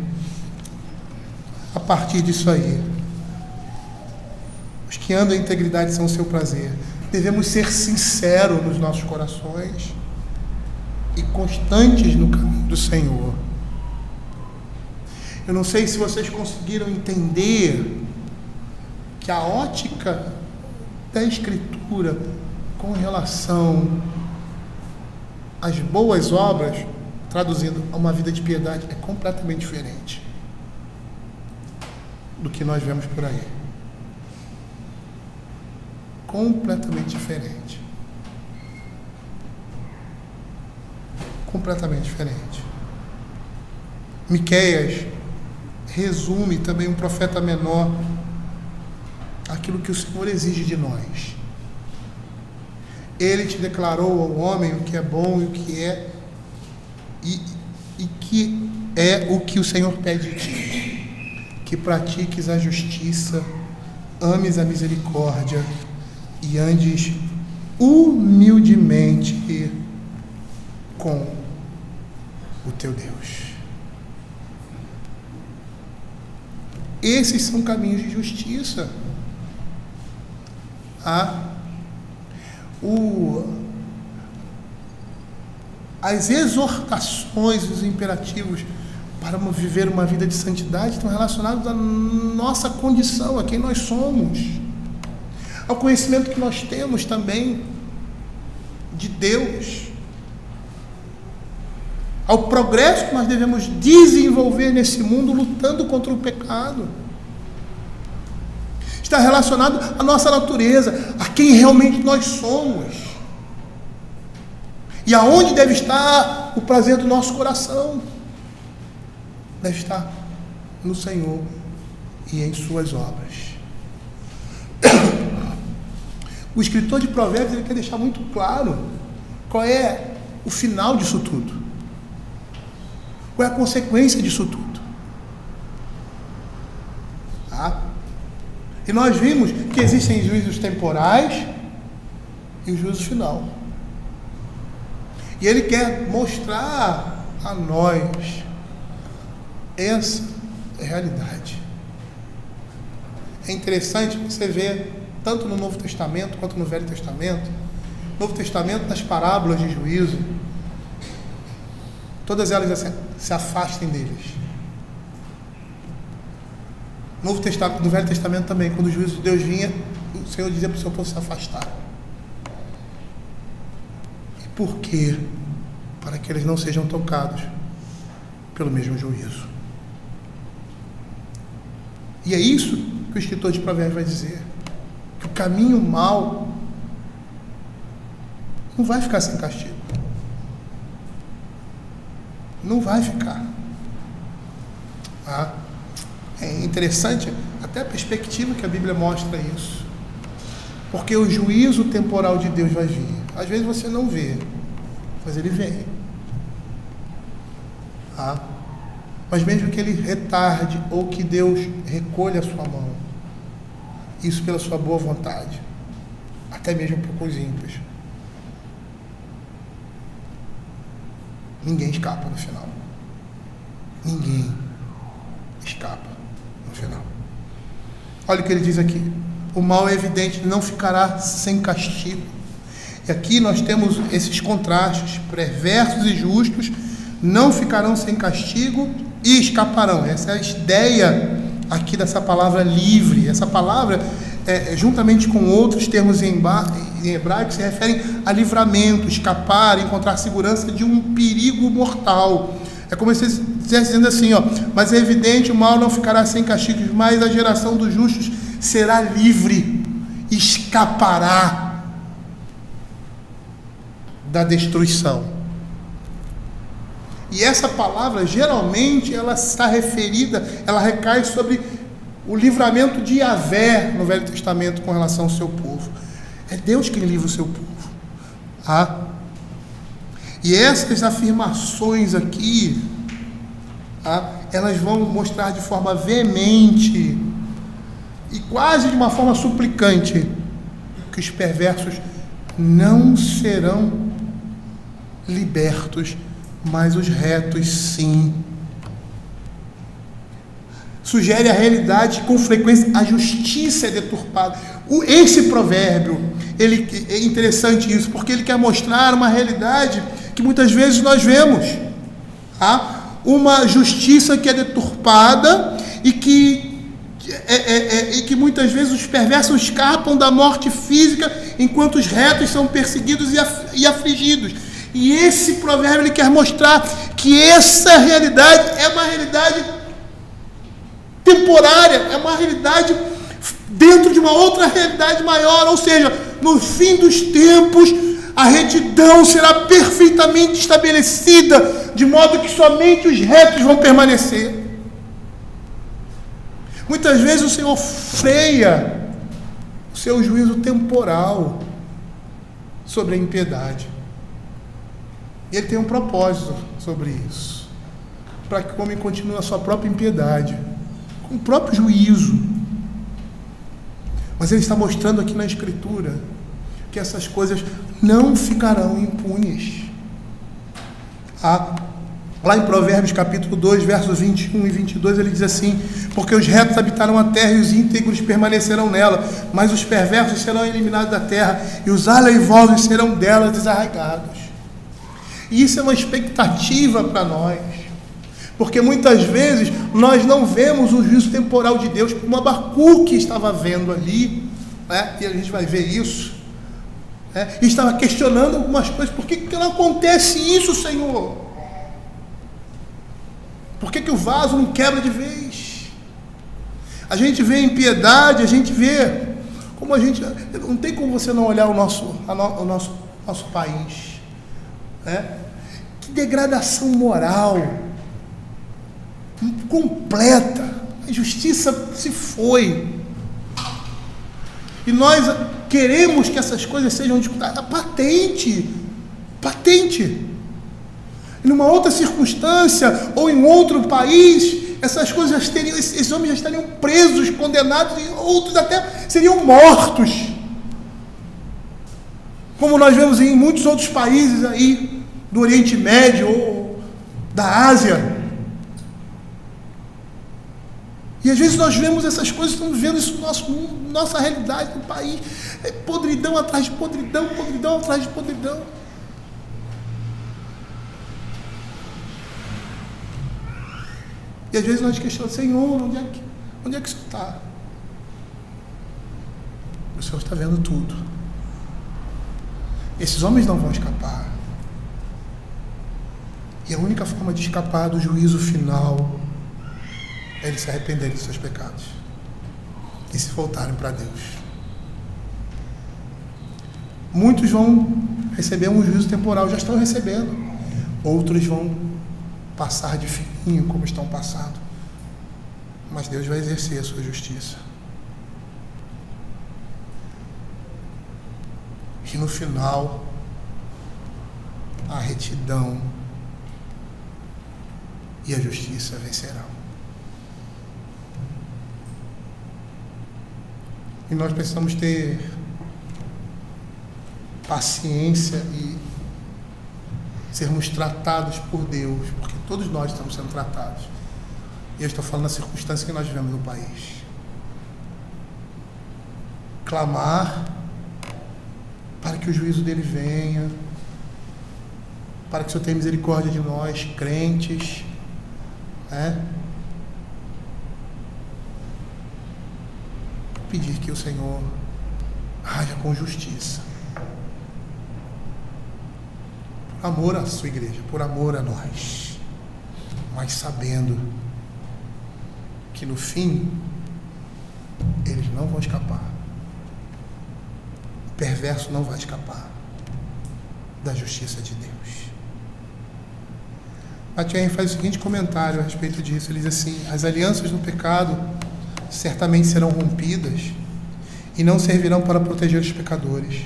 a partir disso aí? Os que andam em integridade são o seu prazer. Devemos ser sinceros nos nossos corações e constantes no caminho do Senhor. Eu não sei se vocês conseguiram entender que a ótica da Escritura com relação às boas obras, traduzindo a uma vida de piedade, é completamente diferente do que nós vemos por aí. Completamente diferente. Completamente diferente. Miqueias resume também um profeta menor aquilo que o Senhor exige de nós. Ele te declarou ao homem o que é bom e o que é e que é o que o Senhor pede de ti, que pratiques a justiça, ames a misericórdia e andes humildemente com o teu Deus. Esses são caminhos de justiça. As exortações, os imperativos para viver uma vida de santidade estão relacionados à nossa condição, a quem nós somos, ao conhecimento que nós temos também de Deus, ao progresso que nós devemos desenvolver nesse mundo lutando contra o pecado. Está relacionado à nossa natureza, a quem realmente nós somos. E aonde deve estar o prazer do nosso coração? Deve estar no Senhor e em suas obras. O escritor de Provérbios, ele quer deixar muito claro qual é o final disso tudo. Qual é a consequência disso tudo? E nós vimos que existem juízos temporais e o juízo final. E ele quer mostrar a nós essa realidade. É interessante você ver, tanto no Novo Testamento quanto no Velho Testamento, Novo Testamento, nas parábolas de juízo, todas elas assim, se afastem deles. No Velho Testamento também, quando o juízo de Deus vinha, o Senhor dizia para o seu povo se afastar. E por quê? Para que eles não sejam tocados pelo mesmo juízo. E é isso que o escritor de Provérbios vai dizer, que o caminho mau não vai ficar sem castigo. Não vai ficar. É interessante até a perspectiva que a Bíblia mostra isso. Porque o juízo temporal de Deus vai vir. Às vezes você não vê, mas ele vem. Mas mesmo que ele retarde ou que Deus recolha a sua mão, isso pela sua boa vontade, até mesmo para os ímpios, ninguém escapa no final. Ninguém escapa no final. Olha o que ele diz aqui: o mal é evidente, não ficará sem castigo. E aqui nós temos esses contrastes: perversos e justos não ficarão sem castigo e escaparão. Essa é a ideia aqui dessa palavra livre. Essa palavra, juntamente com outros termos em hebraico, se referem a livramento, escapar, encontrar segurança de um perigo mortal. É como se estivesse dizendo assim, mas é evidente, o mal não ficará sem castigos, mas a geração dos justos será livre, escapará da destruição. E essa palavra, geralmente, ela está referida, ela recai sobre o livramento de Yahvé no Velho Testamento com relação ao seu povo. É Deus quem livra o seu povo. E essas afirmações aqui, elas vão mostrar de forma veemente e quase de uma forma suplicante que os perversos não serão libertos, mas os retos sim. Sugere a realidade que, com frequência, a justiça é deturpada. Esse provérbio, é interessante isso, porque ele quer mostrar uma realidade que muitas vezes nós vemos. Uma justiça que é deturpada e que muitas vezes os perversos escapam da morte física, enquanto os retos são perseguidos e afligidos. E esse provérbio ele quer mostrar que essa realidade é uma realidade temporária, é uma realidade dentro de uma outra realidade maior, ou seja, no fim dos tempos, a retidão será perfeitamente estabelecida, de modo que somente os retos vão permanecer. Muitas vezes o Senhor freia o seu juízo temporal sobre a impiedade. E Ele tem um propósito sobre isso, para que o homem continue a sua própria impiedade, com o próprio juízo. Mas Ele está mostrando aqui na Escritura que essas coisas não ficarão impunes. Lá em Provérbios capítulo 2, versos 21 e 22, ele diz assim: porque os retos habitarão a terra e os íntegros permanecerão nela, mas os perversos serão eliminados da terra e os aleivosos serão dela desarraigados. E isso é uma expectativa para nós, porque muitas vezes nós não vemos o juízo temporal de Deus como Abacuque estava vendo ali, e a gente vai ver isso, e estava questionando algumas coisas. Por que não acontece isso, Senhor? Por que o vaso não quebra de vez? A gente vê impiedade, a gente vê como a gente... Não tem como você não olhar o nosso país, Que degradação moral completa. A justiça se foi. E nós queremos que essas coisas sejam discutidas. Patente. Em uma outra circunstância ou em outro país, essas coisas esses homens já estariam presos, condenados, e outros até seriam mortos. como nós vemos em muitos outros países aí, do Oriente Médio ou da Ásia. E às vezes nós vemos essas coisas, estamos vendo isso no nosso mundo, nossa realidade no país. É podridão atrás de podridão, podridão atrás de podridão. E às vezes nós questionamos, Senhor, onde é que o Senhor está? O Senhor está vendo tudo. Esses homens não vão escapar. E a única forma de escapar do juízo final é eles se arrependerem dos seus pecados e se voltarem para Deus. Muitos vão receber um juízo temporal, já estão recebendo. Outros vão passar de fininho, como estão passando. Mas Deus vai exercer a sua justiça. E no final, a retidão e a justiça vencerão. E nós precisamos ter paciência e sermos tratados por Deus, porque todos nós estamos sendo tratados. E eu estou falando da circunstância que nós vivemos no país. Clamar para que o juízo dele venha, para que o Senhor tenha misericórdia de nós, crentes, né? Pedir que o Senhor haja com justiça, por amor à sua igreja, por amor a nós, mas sabendo que no fim eles não vão escapar. O perverso não vai escapar da justiça de Deus. Mathieu faz o seguinte comentário a respeito disso. Ele diz assim: as alianças no pecado certamente serão rompidas e não servirão para proteger os pecadores.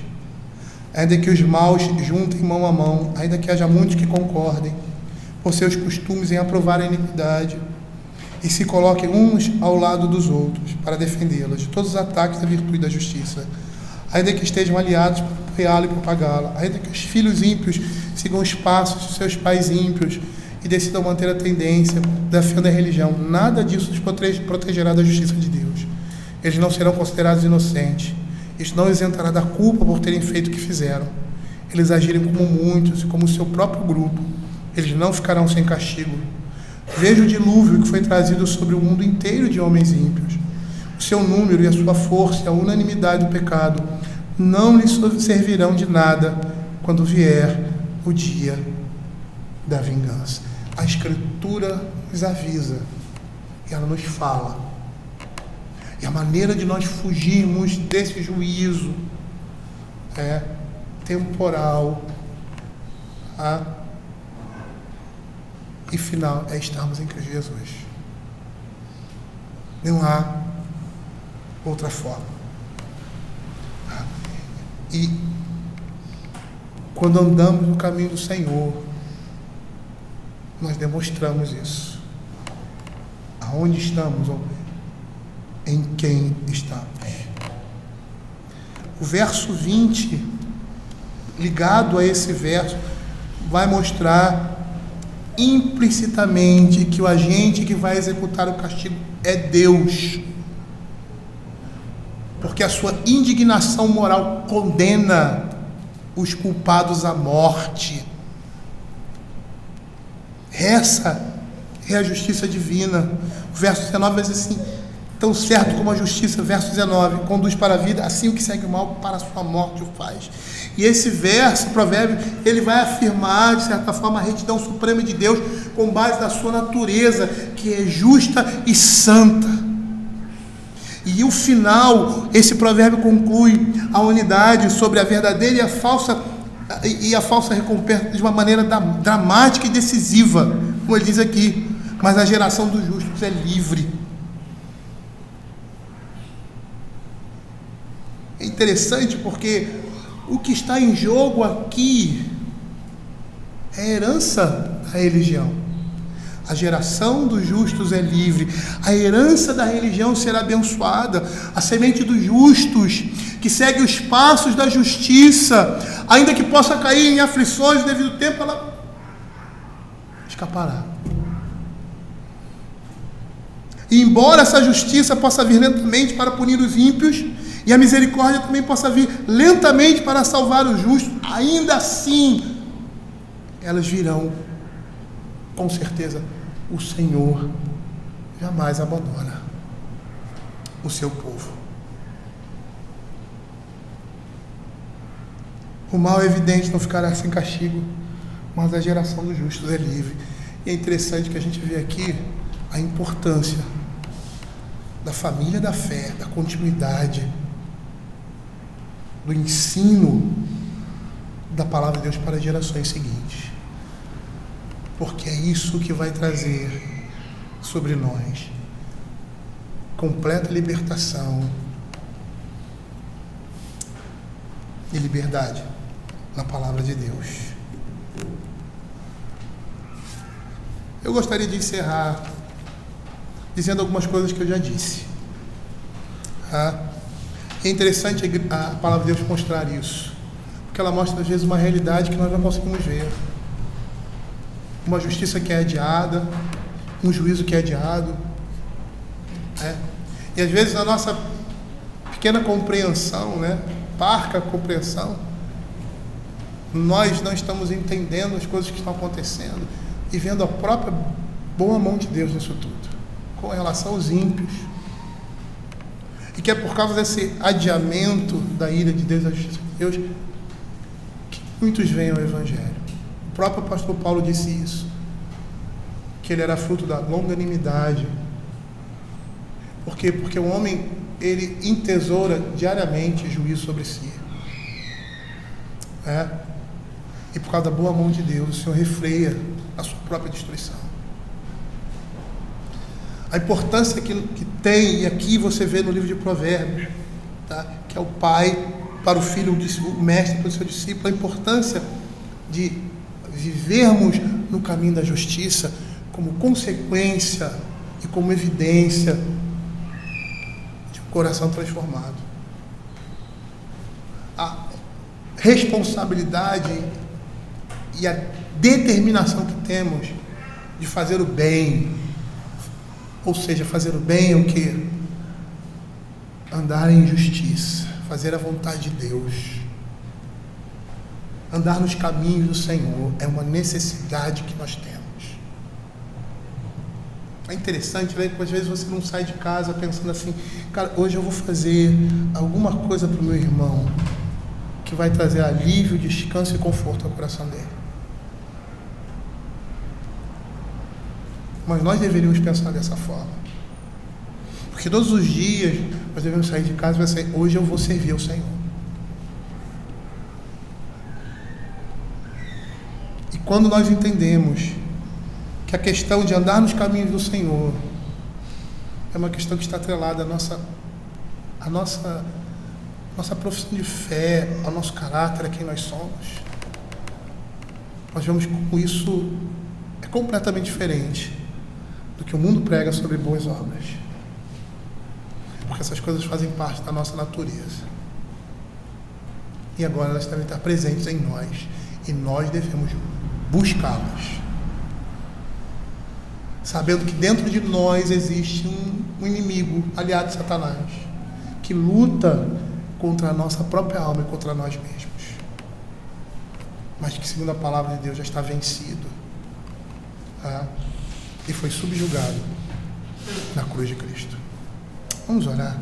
Ainda que os maus juntem mão a mão, ainda que haja muitos que concordem por seus costumes em aprovar a iniquidade e se coloquem uns ao lado dos outros para defendê-las de todos os ataques da virtude e da justiça, ainda que estejam aliados para apoiá-la e propagá-la, ainda que os filhos ímpios sigam os passos de seus pais ímpios e decidam manter a tendência desafiando a religião, nada disso os protegerá da justiça de Deus. Eles não serão considerados inocentes. Isso não isentará da culpa por terem feito o que fizeram. Eles agirem como muitos e como o seu próprio grupo. Eles não ficarão sem castigo. Veja o dilúvio que foi trazido sobre o mundo inteiro de homens ímpios. O seu número e a sua força e a unanimidade do pecado não lhes servirão de nada quando vier o dia da vingança. A Escritura nos avisa e ela nos fala. E a maneira de nós fugirmos desse juízo é temporal e final é estarmos em Cristo Jesus. Não há outra forma. E quando andamos no caminho do Senhor, nós demonstramos isso. Aonde estamos ou em quem estamos. O verso 20, ligado a esse verso, vai mostrar implicitamente que o agente que vai executar o castigo é Deus. Porque a sua indignação moral condena os culpados à morte. Essa é a justiça divina. O verso 19 vai dizer assim: tão certo como a justiça, verso 19, conduz para a vida, assim o que segue o mal para a sua morte o faz. E esse verso, provérbio, ele vai afirmar, de certa forma, a retidão suprema de Deus, com base na sua natureza, que é justa e santa. E o final, esse provérbio conclui a unidade sobre a verdadeira e a falsa recompensa de uma maneira dramática e decisiva, como ele diz aqui: mas a geração dos justos é livre. É interessante porque o que está em jogo aqui é a herança da religião. A geração dos justos é livre. A herança da religião será abençoada. A semente dos justos que segue os passos da justiça, ainda que possa cair em aflições devido ao tempo, ela escapará. E embora essa justiça possa vir lentamente para punir os ímpios, e a misericórdia também possa vir lentamente para salvar os justos, ainda assim, elas virão, com certeza. O Senhor jamais abandona o seu povo. O mal é evidente, não ficará sem castigo, mas a geração dos justos é livre. E é interessante que a gente vê aqui a importância da família da fé, da continuidade, do ensino da palavra de Deus para as gerações seguintes. Porque é isso que vai trazer sobre nós completa libertação e liberdade na palavra de Deus. Eu gostaria de encerrar dizendo algumas coisas que eu já disse. É interessante a palavra de Deus mostrar isso, porque ela mostra às vezes uma realidade que nós não conseguimos ver. Uma justiça que é adiada, um juízo que é adiado. E às vezes na nossa pequena compreensão, parca compreensão, nós não estamos entendendo as coisas que estão acontecendo e vendo a própria boa mão de Deus nisso tudo, com relação aos ímpios. E que é por causa desse adiamento da ira de Deus, da justiça de Deus, que muitos vêm ao Evangelho. O próprio apóstolo Paulo disse isso, que ele era fruto da longanimidade. Por quê? Porque o homem, ele entesoura diariamente juízo sobre si. E por causa da boa mão de Deus, o Senhor refreia a sua própria destruição. A importância que tem, e aqui você vê no livro de Provérbios, que é o pai para o filho, o mestre para o seu discípulo, a importância de vivermos no caminho da justiça como consequência e como evidência de um coração transformado. A responsabilidade e a determinação que temos de fazer o bem, ou seja, fazer o bem é o quê? Andar em justiça, fazer a vontade de Deus, andar nos caminhos do Senhor, é uma necessidade que nós temos. É interessante, que às vezes você não sai de casa pensando assim, cara, hoje eu vou fazer alguma coisa para o meu irmão que vai trazer alívio, descanso e conforto ao coração dele. Mas nós deveríamos pensar dessa forma. Porque todos os dias nós devemos sair de casa e vai sair, hoje eu vou servir ao Senhor. E quando nós entendemos que a questão de andar nos caminhos do Senhor é uma questão que está atrelada à nossa profissão de fé, ao nosso caráter, a quem nós somos, nós vemos como isso é completamente diferente do que o mundo prega sobre boas obras, porque essas coisas fazem parte da nossa natureza e agora elas devem estar presentes em nós e nós devemos buscá-las, sabendo que dentro de nós existe um inimigo, aliado de Satanás, que luta contra a nossa própria alma e contra nós mesmos, mas que, segundo a palavra de Deus, já está vencido, e foi subjugado na cruz de Cristo. Vamos orar.